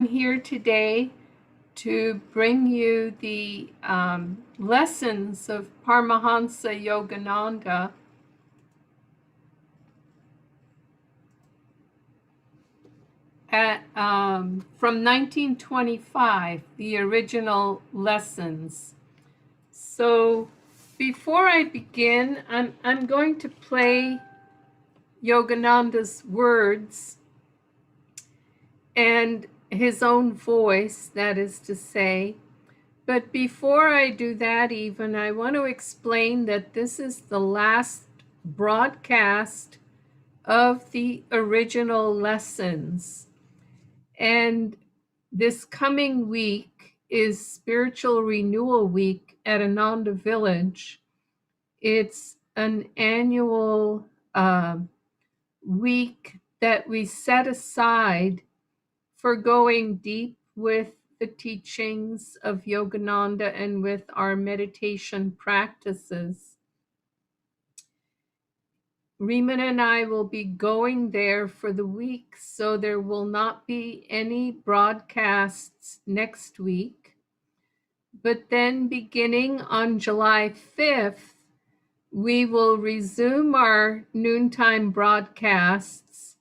Here today to bring you the lessons of Paramhansa Yogananda from 1925, the original lessons. So before I begin, I'm going to play Yogananda's words and his own voice, that is to say. But before I do that, even, I want to explain that this is the last broadcast of the original lessons. And this coming week is Spiritual Renewal Week at Ananda Village. It's an annual week that we set aside for going deep with the teachings of Yogananda and with our meditation practices. Riemann and I will be going there for the week, so there will not be any broadcasts next week. But then beginning on July 5th, we will resume our noontime broadcasts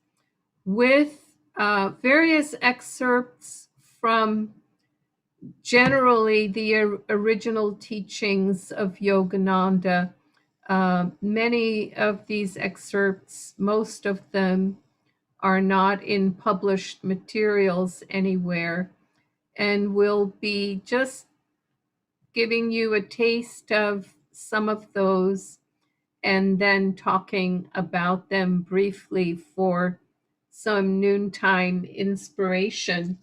with various excerpts from generally the original teachings of Yogananda. Many of these excerpts, most of them, are not in published materials anywhere, and will be just giving you a taste of some of those and then talking about them briefly for some noontime inspiration.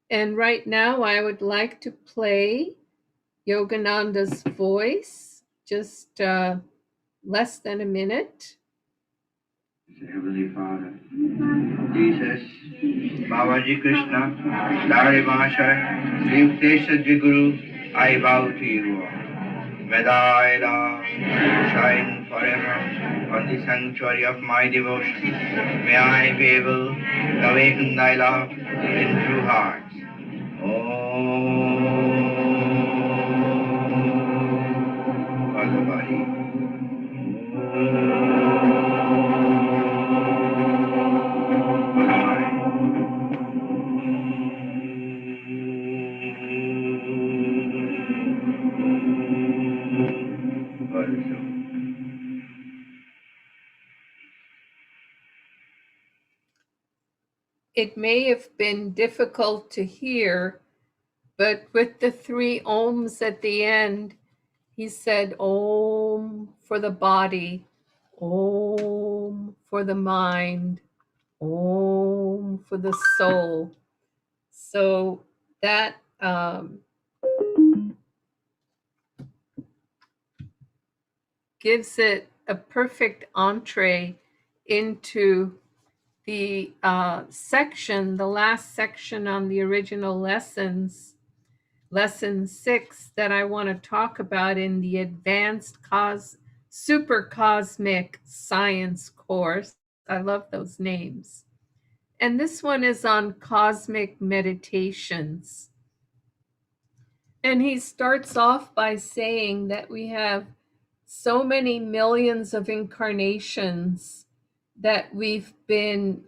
And right now, I would like to play Yogananda's voice, just less than a minute. Heavenly Father, Jesus, Babaji Krishna, Dari Mahashaya, Yuktesha Guru, I bow to you. May thy love shine forever on the sanctuary of my devotion. May I be able to awaken thy love in true hearts. It may have been difficult to hear, but with the three ohms at the end, he said Om for the body, Om for the mind, Om for the soul. So that gives it a perfect entree into the section, the last section on the original lessons, lesson 6, that I want to talk about in the advanced super cosmic science course. I love those names. And this one is on cosmic meditations. And he starts off by saying that we have so many millions of incarnations that we've been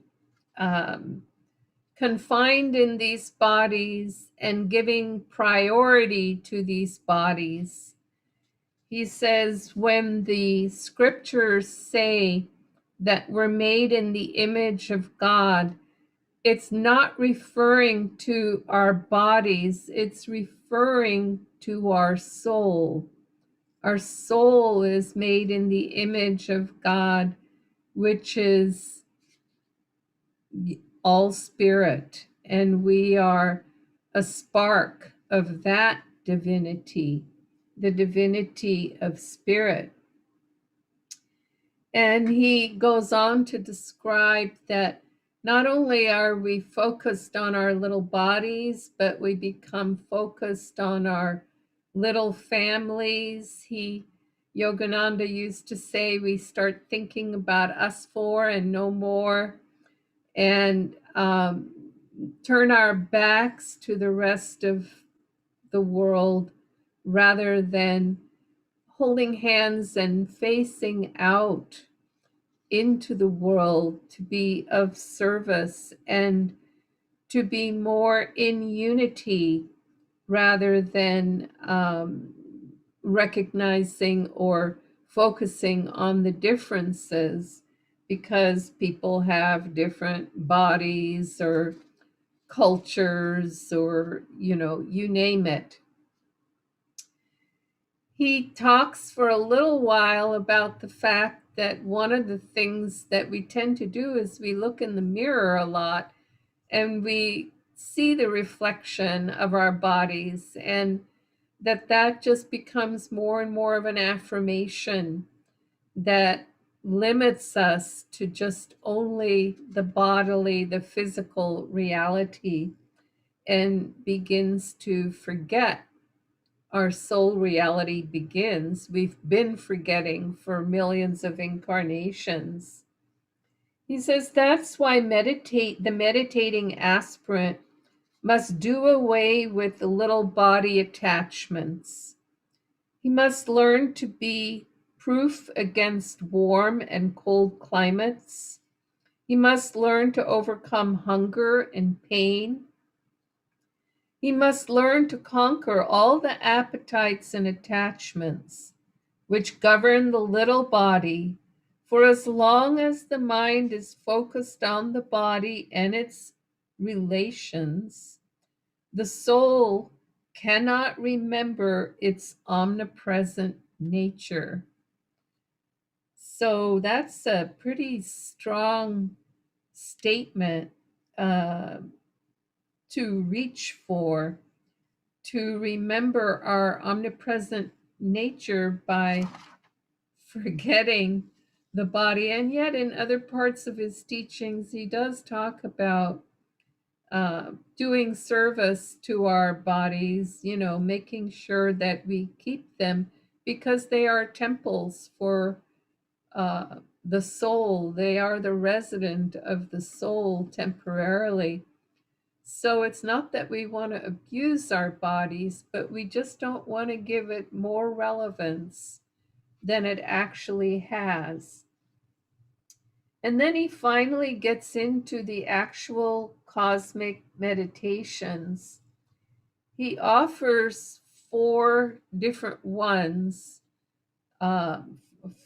confined in these bodies and giving priority to these bodies. He says, when the scriptures say that we're made in the image of God, it's not referring to our bodies, it's referring to our soul. Our soul is made in the image of God, which is all spirit, and we are a spark of that divinity, the divinity of spirit. And he goes on to describe that not only are we focused on our little bodies, but we become focused on our little families. Yogananda used to say, we start thinking about us four and no more. And turn our backs to the rest of the world rather than holding hands and facing out into the world to be of service and to be more in unity rather than recognizing or focusing on the differences because people have different bodies or cultures or, you name it. He talks for a little while about the fact that one of the things that we tend to do is we look in the mirror a lot and we see the reflection of our bodies, and that just becomes more and more of an affirmation that limits us to just only the bodily, the physical reality, and begins to forget our soul reality begins. We've been forgetting for millions of incarnations. He says that's why the meditating aspirant must do away with the little body attachments. He must learn to be proof against warm and cold climates. He must learn to overcome hunger and pain. He must learn to conquer all the appetites and attachments which govern the little body, for as long as the mind is focused on the body and its relations, the soul cannot remember its omnipresent nature. So that's a pretty strong statement uh, to reach for, to remember our omnipresent nature by forgetting the body. And yet, in other parts of his teachings, he does talk about doing service to our bodies, making sure that we keep them because they are temples for the soul. They are the resident of the soul temporarily. So it's not that we want to abuse our bodies, but we just don't want to give it more relevance than it actually has. And then he finally gets into the actual cosmic meditations. He offers 4 different ones uh,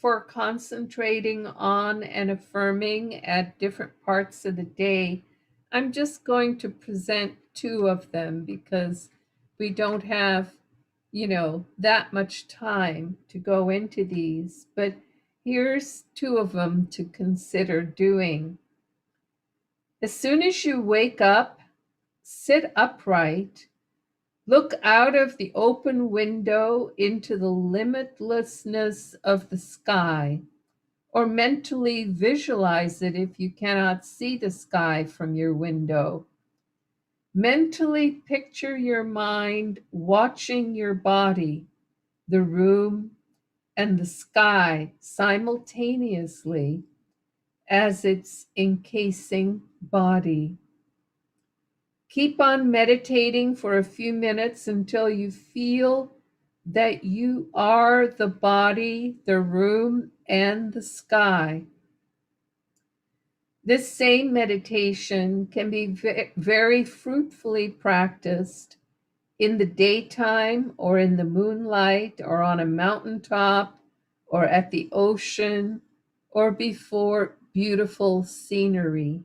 for concentrating on and affirming at different parts of the day. I'm just going to present 2 of them because we don't have, that much time to go into these. But here's 2 of them to consider doing. As soon as you wake up, sit upright. Look out of the open window into the limitlessness of the sky, or mentally visualize it if you cannot see the sky from your window. Mentally picture your mind watching your body, the room, and the sky simultaneously as its encasing body. Keep on meditating for a few minutes until you feel that you are the body, the room, and the sky. This same meditation can be very fruitfully practiced in the daytime or in the moonlight or on a mountaintop or at the ocean or before beautiful scenery.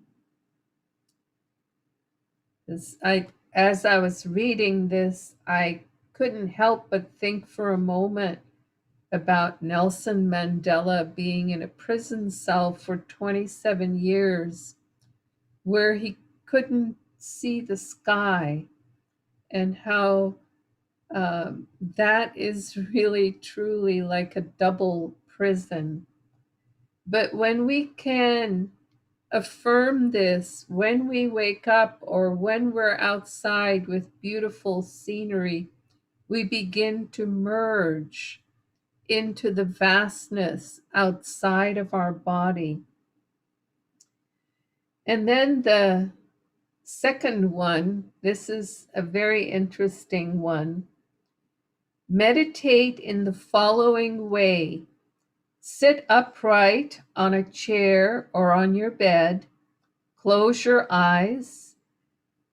As I was reading this, I couldn't help but think for a moment about Nelson Mandela being in a prison cell for 27 years where he couldn't see the sky, and how that is really truly like a double prison. But when we can affirm this when we wake up or when we're outside with beautiful scenery, we begin to merge into the vastness outside of our body. And then the Second one, this is a very interesting one. Meditate in the following way. Sit upright on a chair or on your bed. Close your eyes.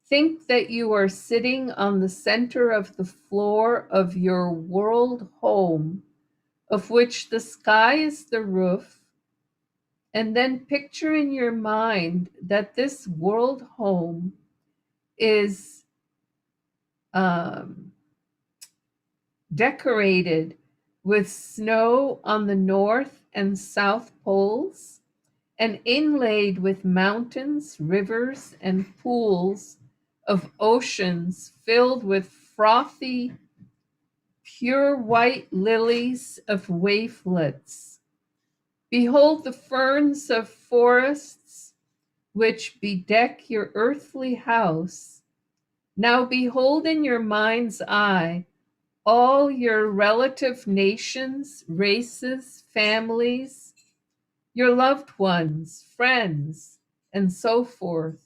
Think that you are sitting on the center of the floor of your world home, of which the sky is the roof. And then picture in your mind that this world home is um, decorated with snow on the north and south poles and inlaid with mountains, rivers, and pools of oceans filled with frothy, pure white lilies of wavelets. Behold the ferns of forests which bedeck your earthly house. Now behold in your mind's eye all your relative nations, races, families, your loved ones, friends, and so forth,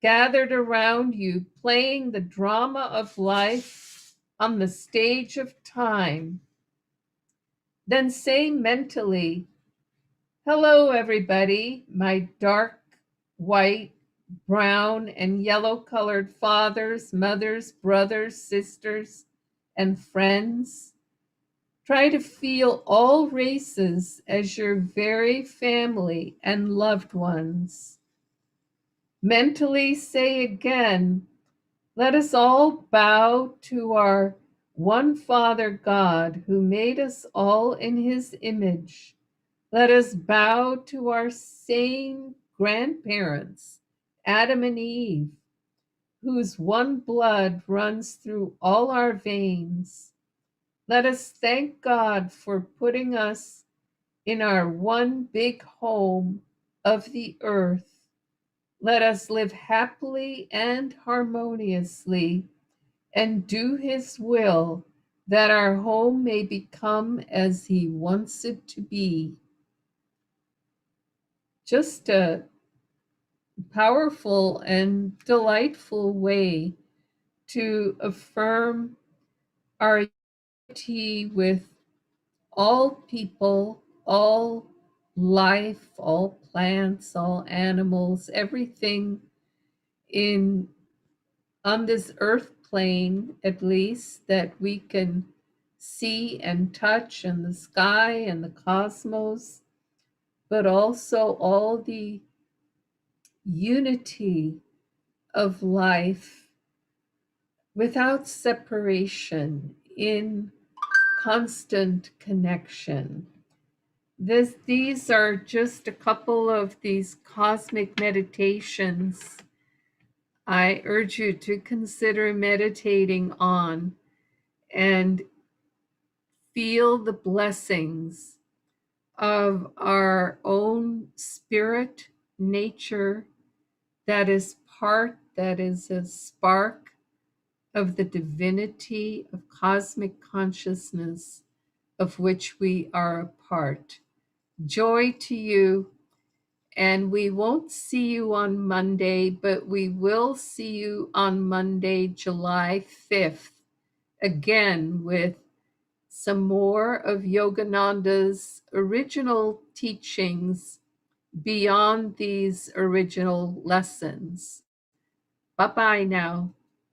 gathered around you, playing the drama of life on the stage of time. Then say mentally, hello, everybody, my dark, white, brown, and yellow colored fathers, mothers, brothers, sisters, and friends. Try to feel all races as your very family and loved ones. Mentally say again, let us all bow to our one Father God who made us all in his image. Let us bow to our same grandparents, Adam and Eve, whose one blood runs through all our veins. Let us thank God for putting us in our one big home of the earth. Let us live happily and harmoniously and do his will, that our home may become as he wants it to be. Just a powerful and delightful way to affirm our unity with all people, all life, all plants, all animals, everything in on this earth plane, at least, that we can see and touch, and the sky and the cosmos, but also all the unity of life without separation, in constant connection. These are just a couple of these cosmic meditations I urge you to consider meditating on and feel the blessings of our own spirit nature that is a spark of the divinity of cosmic consciousness of which we are a part. Joy to you. And we won't see you on Monday, but we will see you on Monday, July 5th, again with some more of Yogananda's original teachings beyond these original lessons. Bye bye now.